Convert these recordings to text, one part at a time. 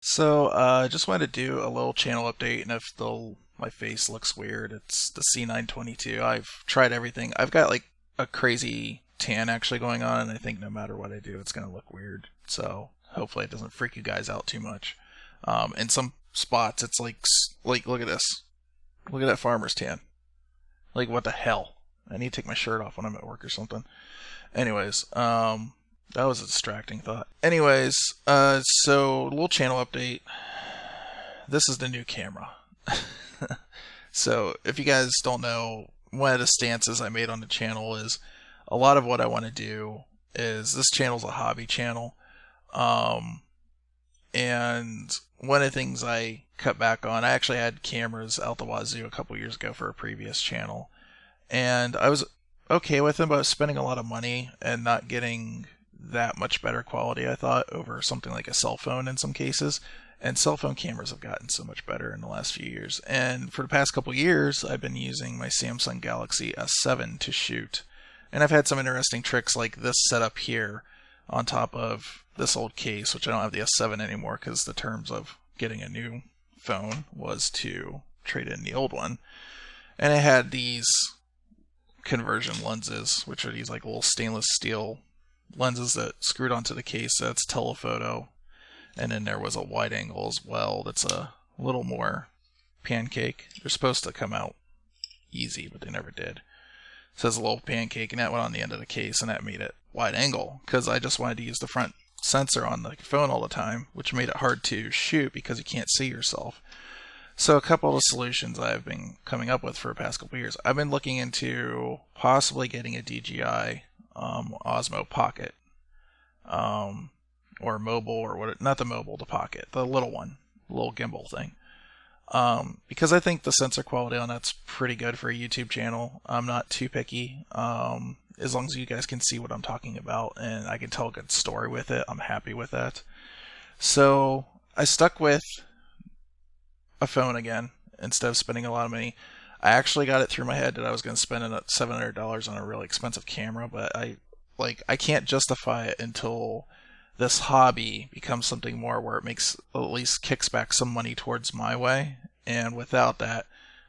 I just wanted to do a little channel update, and if my face looks weird, it's the C922. I've tried everything. I've got like a crazy tan actually going on, and I think no matter what I do, it's gonna look weird. So hopefully it doesn't freak you guys out too much. In some spots, it's like look at this. Look at that farmer's tan. Like what the hell? I need to take my shirt off when I'm at work or something. Anyways, that was a distracting thought. Anyways, so a little channel update. This is the new camera. So if you guys don't know, one of the stances I made on the channel is a lot of what I want to do is this channel's a hobby channel. Um, and one of the things I cut back on, I actually had cameras out the wazoo a couple years ago for a previous channel. And I was okay with them, but I was spending a lot of money and not getting that much better quality, I thought, over something like a cell phone in some cases. And cell phone cameras have gotten so much better in the last few years. And for the past couple years, I've been using my Samsung Galaxy S7 to shoot. And I've had some interesting tricks like this setup here on top of this old case, which I don't have the S7 anymore because the terms of getting a new phone was to trade in the old one. And I had these conversion lenses, which are these like little stainless steel lenses that screwed onto the case. That's telephoto, and then there was a wide angle as well that's a little more pancake. They're supposed to come out easy, but they never did. It says a little pancake, and that went on the end of the case, and that made it wide angle because I just wanted to use the front sensor on the phone all the time, which made it hard to shoot because you can't see yourself. So a couple of solutions I've been coming up with for the past couple of years. I've been looking into possibly getting a DJI Osmo Pocket, or mobile, or what? Not the mobile, the Pocket, the little one, little gimbal thing. Because I think the sensor quality on that's pretty good for a YouTube channel. I'm not too picky. As long as you guys can see what I'm talking about and I can tell a good story with it, I'm happy with that. So I stuck with a phone again instead of spending a lot of money. I actually got it through my head that I was going to spend $700 on a really expensive camera, but I can't justify it until this hobby becomes something more where it makes at least kicks back some money towards my way. And without that,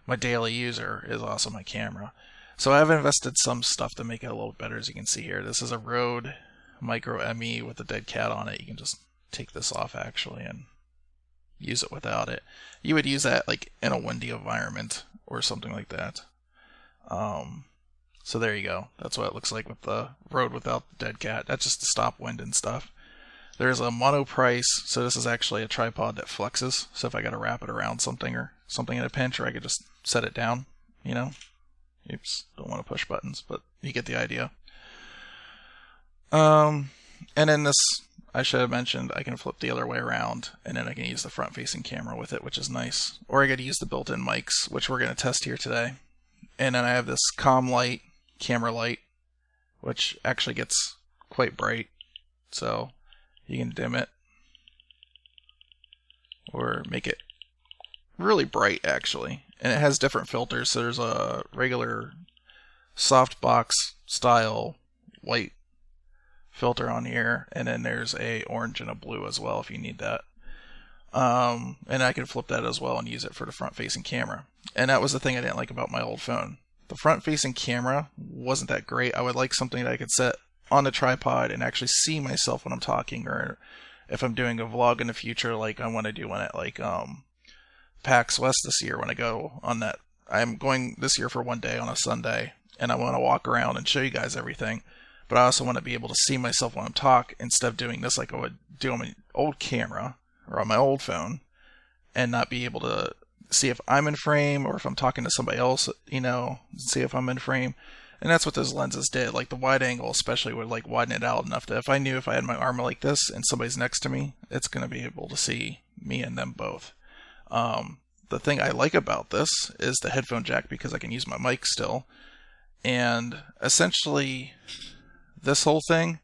my daily user is also my camera. So I've invested some stuff to make it a little better, as you can see here. This is a Rode Micro ME with a dead cat on it. You can just take this off actually and use it without it. You would use that like in a windy environment or something like that. So there you go. That's what it looks like with the Rode without the dead cat. That's just to stop wind and stuff. There's a monoprice, so this is actually a tripod that flexes. So if I got to wrap it around something or something in a pinch, or I could just set it down, you know. Oops, don't want to push buttons, but you get the idea. And then this, I should have mentioned, I can flip the other way around, and then I can use the front-facing camera with it, which is nice. Or I got to use the built-in mics, which we're going to test here today. And then I have this ComLight camera light, which actually gets quite bright. So you can dim it or make it really bright actually. And it has different filters. So there's a regular softbox style white filter on here, and then there's a orange and a blue as well if you need that. And I can flip that as well and use it for the front facing camera. And that was the thing I didn't like about my old phone. The front facing camera wasn't that great. I would like something that I could set on the tripod and actually see myself when I'm talking, or if I'm doing a vlog in the future, like I want to do one at like PAX West this year when I go on that. I'm going this year for one day on a Sunday, and I want to walk around and show you guys everything. But I also want to be able to see myself when I'm talking instead of doing this like I would do on my old camera or on my old phone, and not be able to see if I'm in frame or if I'm talking to somebody else, you know, see if I'm in frame. And that's what those lenses did. Like the wide angle especially would like widen it out enough that if I knew if I had my arm like this and somebody's next to me, it's going to be able to see me and them both. The thing I like about this is the headphone jack because I can use my mic still. And essentially this whole thing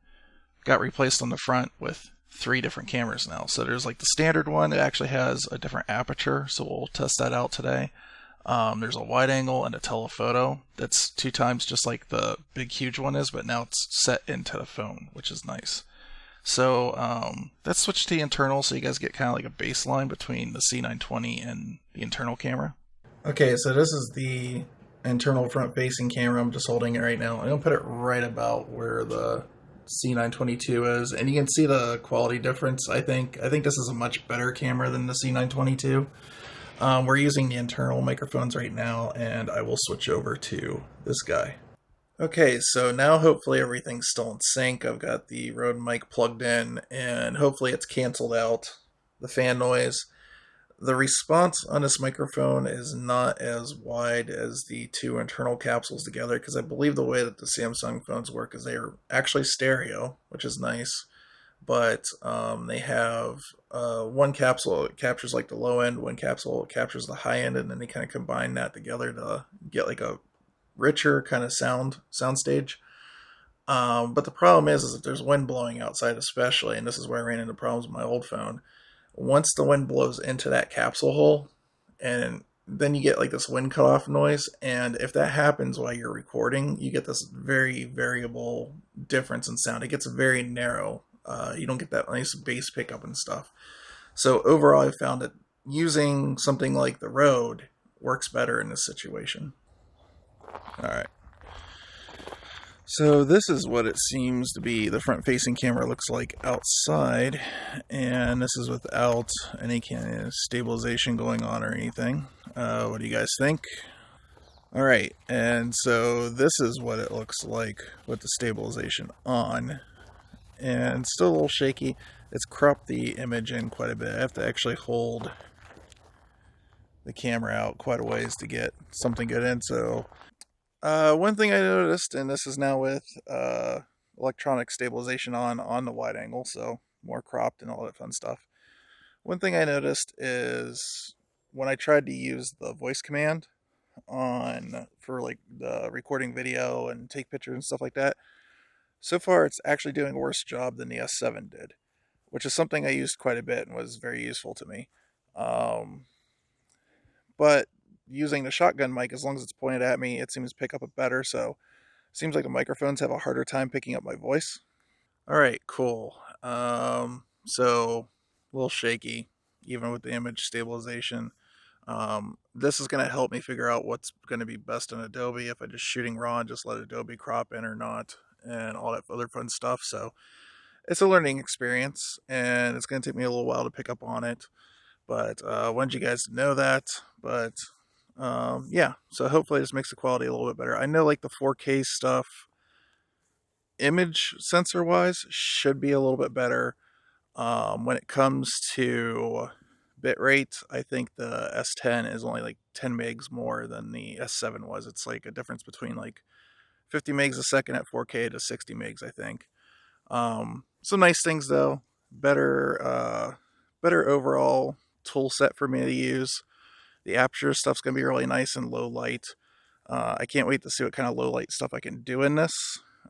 got replaced on the front with 3 different cameras now. So there's like the standard one. It actually has a different aperture, so we'll test that out today. There's a wide angle and a telephoto that's 2 times just like the big huge one is, but now it's set into the phone, which is nice. So let's switch to the internal so you guys get kind of like a baseline between the C920 and the internal camera. Okay, so this is the internal front-facing camera. I'm just holding it right now. I'm gonna put it right about where the C922 is, and you can see the quality difference. I think this is a much better camera than the C922. We're using the internal microphones right now, and I will switch over to this guy. Okay, so now hopefully everything's still in sync. I've got the Rode mic plugged in, and hopefully it's canceled out the fan noise. The response on this microphone is not as wide as the two internal capsules together, because I believe the way that the Samsung phones work is they are actually stereo, which is nice, but they have one capsule that captures like the low end, one capsule captures the high end, and then they kind of combine that together to get like a richer kind of soundstage. But the problem is if there's wind blowing outside, especially, and this is where I ran into problems with my old phone. Once the wind blows into that capsule hole, and then you get like this wind cutoff noise, and if that happens while you're recording, you get this very variable difference in sound. It gets very narrow. You don't get that nice bass pickup and stuff. So overall, I found that using something like the Rode works better in this situation. All right. So this is what it seems to be the front-facing camera looks like outside, and this is without any kind of stabilization going on or anything. What do you guys think? All right, and so this is what it looks like with the stabilization on, and still a little shaky. It's cropped the image in quite a bit. I have to actually hold the camera out quite a ways to get something good in, so one thing I noticed, and this is now with electronic stabilization on the wide angle, so more cropped and all that fun stuff. One thing I noticed is when I tried to use the voice command on for like the recording video and take pictures and stuff like that, so far it's actually doing a worse job than the S7 did, which is something I used quite a bit and was very useful to me. But using the shotgun mic, as long as it's pointed at me, it seems to pick up it better. So it seems like the microphones have a harder time picking up my voice. All right, cool. So a little shaky, even with the image stabilization. This is going to help me figure out what's going to be best in Adobe, if I just shooting raw and just let Adobe crop in or not, and all that other fun stuff. So it's a learning experience, and it's going to take me a little while to pick up on it. But I wanted you guys to know that. But yeah, so hopefully this makes the quality a little bit better. I know like the 4K stuff, image sensor wise, should be a little bit better. When it comes to bitrate, I think the S10 is only like 10 megs more than the S7 was. It's like a difference between like 50 megs a second at 4K to 60 megs, I think. Some nice things though. Better overall tool set for me to use. The aperture stuff's gonna be really nice in low light. I can't wait to see what kind of low light stuff I can do in this.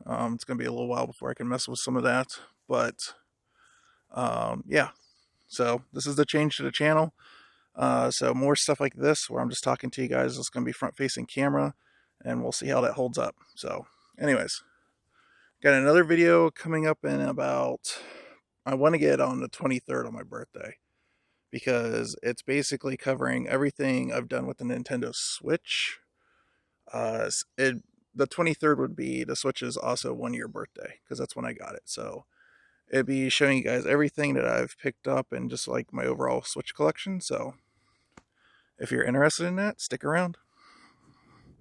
It's gonna be a little while before I can mess with some of that, but yeah. So this is the change to the channel. So more stuff like this where I'm just talking to you guys. It's gonna be front-facing camera, and we'll see how that holds up. So, anyways, got another video coming up in about. I want to get on the 23rd on my birthday, because it's basically covering everything I've done with the Nintendo Switch. The 23rd would be the Switch's also 1-year birthday, because that's when I got it. So it'd be showing you guys everything that I've picked up and just like my overall Switch collection. So if you're interested in that, stick around.